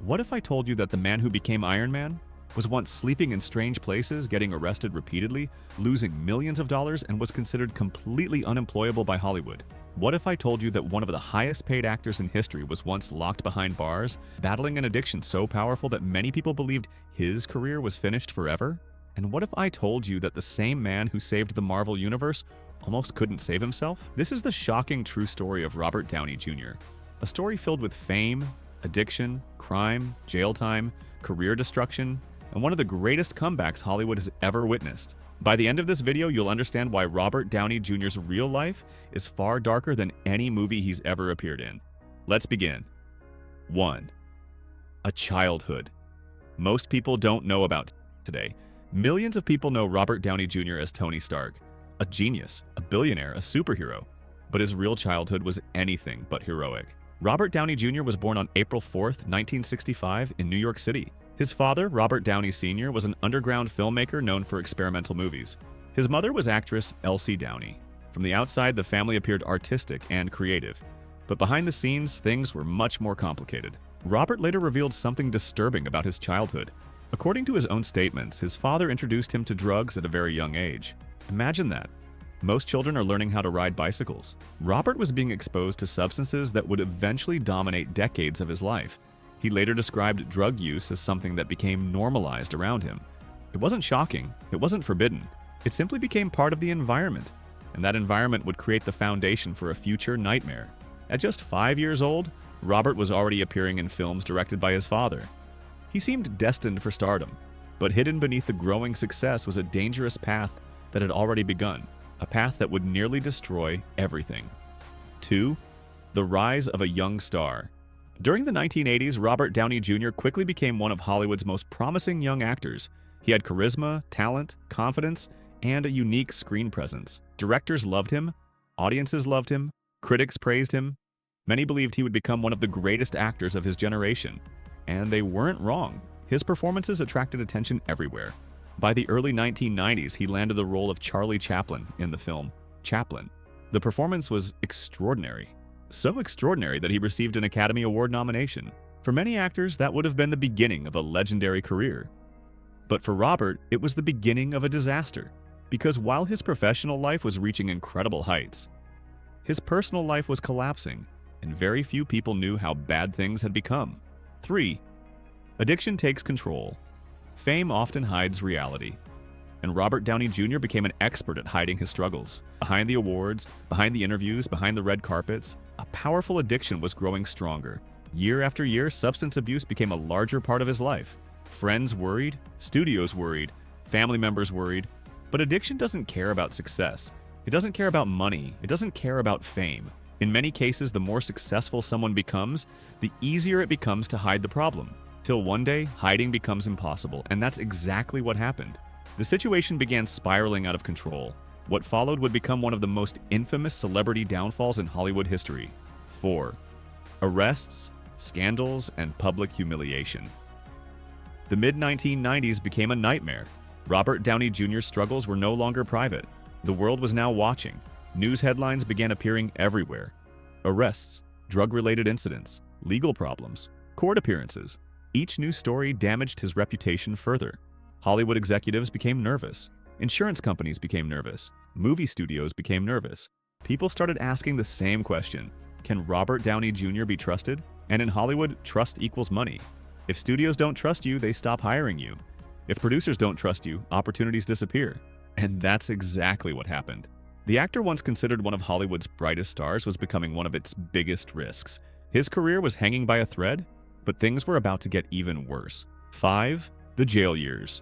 What if I told you that the man who became Iron Man was once sleeping in strange places, getting arrested repeatedly, losing millions of dollars, and was considered completely unemployable by Hollywood? What if I told you that one of the highest paid actors in history was once locked behind bars, battling an addiction so powerful that many people believed his career was finished forever? And what if I told you that the same man who saved the Marvel Universe almost couldn't save himself? This is the shocking true story of Robert Downey Jr. A story filled with fame, addiction, crime, jail time, career destruction, and one of the greatest comebacks Hollywood has ever witnessed. By the end of this video, you'll understand why Robert Downey Jr.'s real life is far darker than any movie he's ever appeared in. Let's begin. 1. A childhood. Most people don't know about today. Millions of people know Robert Downey Jr. as Tony Stark, a genius, a billionaire, a superhero. But his real childhood was anything but heroic. Robert Downey Jr. was born on April 4th, 1965 in New York City. His father, Robert Downey Sr., was an underground filmmaker known for experimental movies. His mother was actress Elsie Downey. From the outside, the family appeared artistic and creative. But behind the scenes, things were much more complicated. Robert later revealed something disturbing about his childhood. According to his own statements, his father introduced him to drugs at a very young age. Imagine that. Most children are learning how to ride bicycles. Robert was being exposed to substances that would eventually dominate decades of his life. He later described drug use as something that became normalized around him. It wasn't shocking, it wasn't forbidden. It simply became part of the environment, and that environment would create the foundation for a future nightmare. At just 5 years old, Robert was already appearing in films directed by his father. He seemed destined for stardom, but hidden beneath the growing success was a dangerous path that had already begun, a path that would nearly destroy everything. 2. The rise of a young star. During the 1980s, Robert Downey Jr. quickly became one of Hollywood's most promising young actors. He had charisma, talent, confidence, and a unique screen presence. Directors loved him, audiences loved him, critics praised him. Many believed he would become one of the greatest actors of his generation. And they weren't wrong. His performances attracted attention everywhere. By the early 1990s, he landed the role of Charlie Chaplin in the film Chaplin. The performance was extraordinary. So extraordinary that he received an Academy Award nomination. For many actors, that would have been the beginning of a legendary career. But for Robert, it was the beginning of a disaster. Because while his professional life was reaching incredible heights, his personal life was collapsing, and very few people knew how bad things had become. 3. Addiction takes control. Fame often hides reality, and Robert Downey Jr. became an expert at hiding his struggles. Behind the awards, behind the interviews, behind the red carpets, a powerful addiction was growing stronger. Year after year, substance abuse became a larger part of his life. Friends worried, studios worried, family members worried, but addiction doesn't care about success. It doesn't care about money. It doesn't care about fame. In many cases, the more successful someone becomes, the easier it becomes to hide the problem. Till one day, hiding becomes impossible, and that's exactly what happened. The situation began spiraling out of control. What followed would become one of the most infamous celebrity downfalls in Hollywood history. 4. Arrests, scandals, and public humiliation. The mid-1990s became a nightmare. Robert Downey Jr.'s struggles were no longer private. The world was now watching. News headlines began appearing everywhere. Arrests, drug-related incidents, legal problems, court appearances. Each new story damaged his reputation further. Hollywood executives became nervous. Insurance companies became nervous. Movie studios became nervous. People started asking the same question: can Robert Downey Jr. be trusted? And in Hollywood, trust equals money. If studios don't trust you, they stop hiring you. If producers don't trust you, opportunities disappear. And that's exactly what happened. The actor, once considered one of Hollywood's brightest stars, was becoming one of its biggest risks. His career was hanging by a thread, but things were about to get even worse. 5. The jail years.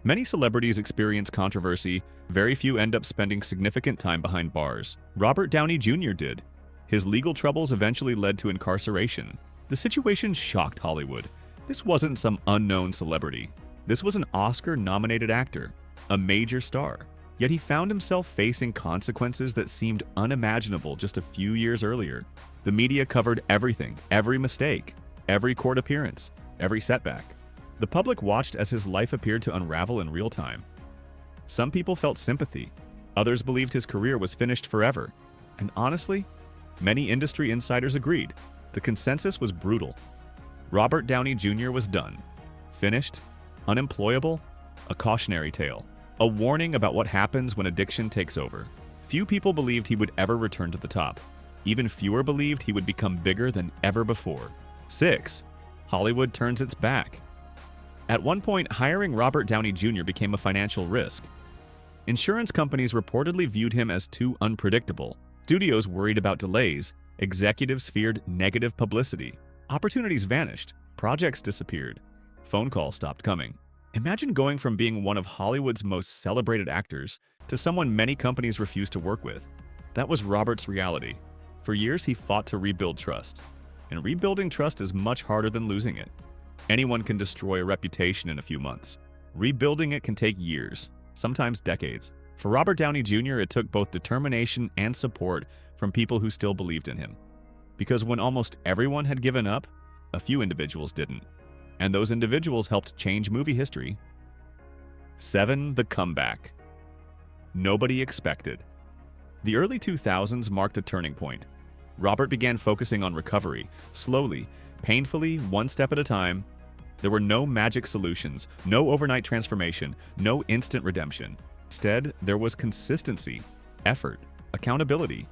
Many celebrities experience controversy. Very few end up spending significant time behind bars. Robert Downey Jr. did. His legal troubles eventually led to incarceration. The situation shocked Hollywood. This wasn't some unknown celebrity. This was an Oscar-nominated actor, a major star. Yet he found himself facing consequences that seemed unimaginable just a few years earlier. The media covered everything, every mistake, every court appearance, every setback. The public watched as his life appeared to unravel in real time. Some people felt sympathy. Others believed his career was finished forever. And honestly, many industry insiders agreed. The consensus was brutal. Robert Downey Jr. was done. Finished, unemployable, a cautionary tale, a warning about what happens when addiction takes over. Few people believed he would ever return to the top. Even fewer believed he would become bigger than ever before. 6. Hollywood turns its back. At one point, hiring Robert Downey Jr. became a financial risk. Insurance companies reportedly viewed him as too unpredictable. Studios worried about delays. Executives feared negative publicity. Opportunities vanished. Projects disappeared. Phone calls stopped coming. Imagine going from being one of Hollywood's most celebrated actors to someone many companies refused to work with. That was Robert's reality. For years, he fought to rebuild trust. And rebuilding trust is much harder than losing it. Anyone can destroy a reputation in a few months. Rebuilding it can take years, sometimes decades. For Robert Downey Jr., it took both determination and support from people who still believed in him. Because when almost everyone had given up, a few individuals didn't. And those individuals helped change movie history. 7. The comeback. Nobody expected. The early 2000s marked a turning point. Robert began focusing on recovery, slowly, painfully, one step at a time. There were no magic solutions, no overnight transformation, no instant redemption. Instead, there was consistency, effort, accountability,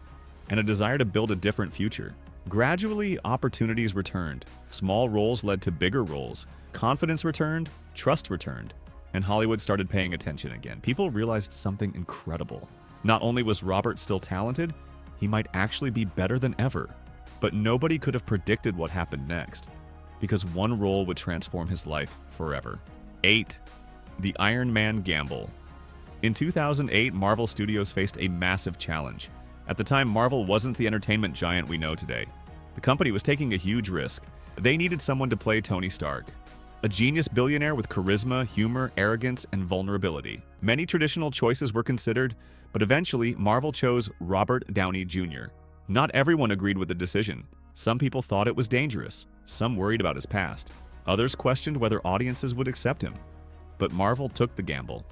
and a desire to build a different future. Gradually, opportunities returned. Small roles led to bigger roles. Confidence returned, trust returned, and Hollywood started paying attention again. People realized something incredible. Not only was Robert still talented, he might actually be better than ever. But nobody could have predicted what happened next, because one role would transform his life forever. 8. The Iron Man gamble. In 2008, Marvel Studios faced a massive challenge. At the time, Marvel wasn't the entertainment giant we know today. The company was taking a huge risk. They needed someone to play Tony Stark, a genius billionaire with charisma, humor, arrogance, and vulnerability. Many traditional choices were considered, but eventually Marvel chose Robert Downey Jr. Not everyone agreed with the decision. Some people thought it was dangerous. Some worried about his past. Others questioned whether audiences would accept him. But Marvel took the gamble,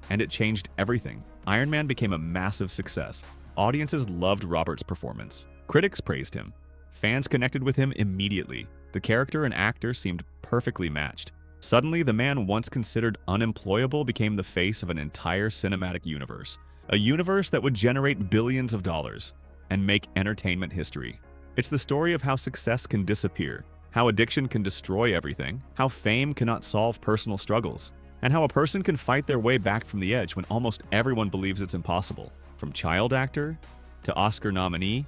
and it changed everything. Iron Man became a massive success. Audiences loved Robert's performance. Critics praised him. Fans connected with him immediately. The character and actor seemed perfectly matched. Suddenly, the man once considered unemployable became the face of an entire cinematic universe. A universe that would generate billions of dollars and make entertainment history. It's the story of how success can disappear, how addiction can destroy everything, how fame cannot solve personal struggles, and how a person can fight their way back from the edge when almost everyone believes it's impossible. From child actor, to Oscar nominee,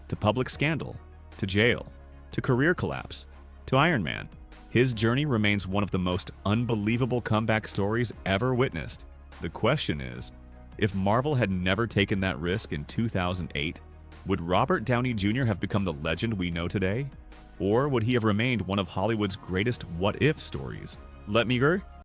to public scandal, to jail, to career collapse, to Iron Man. His journey remains one of the most unbelievable comeback stories ever witnessed. The question is, if Marvel had never taken that risk in 2008, would Robert Downey Jr. have become the legend we know today? Or would he have remained one of Hollywood's greatest what-if stories? Let me